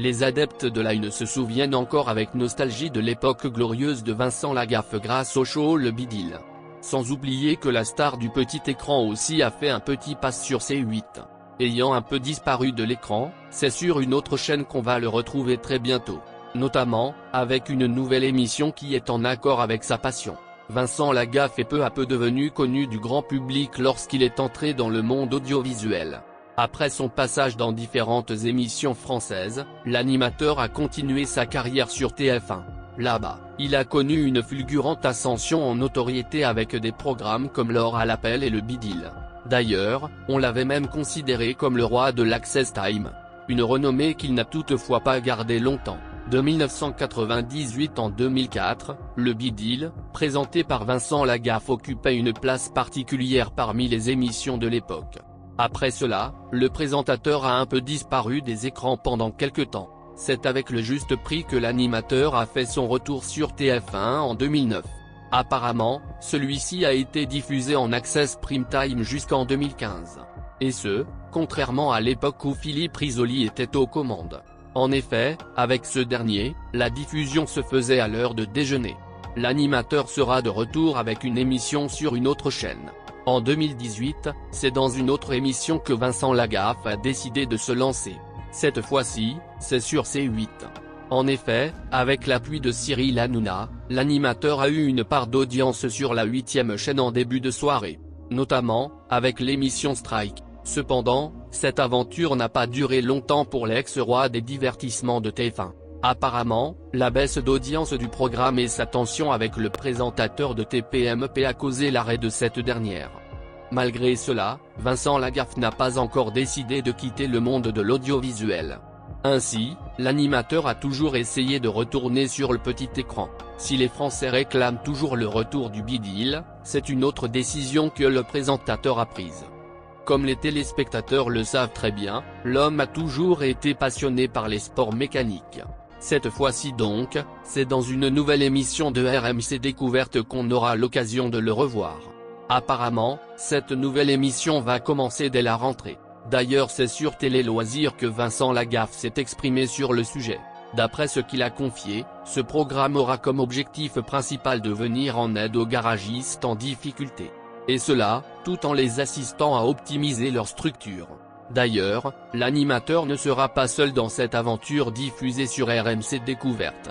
Les adeptes de la Une se souviennent encore avec nostalgie de l'époque glorieuse de Vincent Lagaffe grâce au show Le Bidil. Sans oublier que la star du petit écran aussi a fait un petit pas sur C8. Ayant un peu disparu de l'écran, c'est sur une autre chaîne qu'on va le retrouver très bientôt. Notamment, avec une nouvelle émission qui est en accord avec sa passion. Vincent Lagaffe est peu à peu devenu connu du grand public lorsqu'il est entré dans le monde audiovisuel. Après son passage dans différentes émissions françaises, l'animateur a continué sa carrière sur TF1. Là-bas, il a connu une fulgurante ascension en notoriété avec des programmes comme L'Or à l'appel et Le Bidil. D'ailleurs, on l'avait même considéré comme le roi de l'Access Time. Une renommée qu'il n'a toutefois pas gardée longtemps. De 1998 en 2004, Le Bidil, présenté par Vincent Lagaffe occupait une place particulière parmi les émissions de l'époque. Après cela, le présentateur a un peu disparu des écrans pendant quelque temps. C'est avec Le Juste Prix que l'animateur a fait son retour sur TF1 en 2009. Apparemment, celui-ci a été diffusé en Access Prime Time jusqu'en 2015. Et ce, contrairement à l'époque où Philippe Risoli était aux commandes. En effet, avec ce dernier, la diffusion se faisait à l'heure de déjeuner. L'animateur sera de retour avec une émission sur une autre chaîne. En 2018, c'est dans une autre émission que Vincent Lagaffe a décidé de se lancer. Cette fois-ci, c'est sur C8. En effet, avec l'appui de Cyril Hanouna, l'animateur a eu une part d'audience sur la 8e chaîne en début de soirée. Notamment, avec l'émission Strike. Cependant, cette aventure n'a pas duré longtemps pour l'ex-roi des divertissements de TF1. Apparemment, la baisse d'audience du programme et sa tension avec le présentateur de TPMP a causé l'arrêt de cette dernière. Malgré cela, Vincent Lagaffe n'a pas encore décidé de quitter le monde de l'audiovisuel. Ainsi, l'animateur a toujours essayé de retourner sur le petit écran. Si les Français réclament toujours le retour du Bidil, c'est une autre décision que le présentateur a prise. Comme les téléspectateurs le savent très bien, l'homme a toujours été passionné par les sports mécaniques. Cette fois-ci donc, c'est dans une nouvelle émission de RMC Découverte qu'on aura l'occasion de le revoir. Apparemment, cette nouvelle émission va commencer dès la rentrée. D'ailleurs c'est sur Télé Loisirs que Vincent Lagaffe s'est exprimé sur le sujet. D'après ce qu'il a confié, ce programme aura comme objectif principal de venir en aide aux garagistes en difficulté. Et cela, tout en les assistant à optimiser leur structure. D'ailleurs, l'animateur ne sera pas seul dans cette aventure diffusée sur RMC Découverte.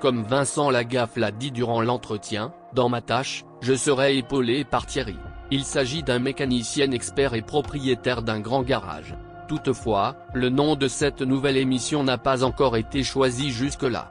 Comme Vincent Lagaffe l'a dit durant l'entretien, « Dans ma tâche, je serai épaulé par Thierry. Il s'agit d'un mécanicien expert et propriétaire d'un grand garage. Toutefois, le nom de cette nouvelle émission n'a pas encore été choisi jusque-là.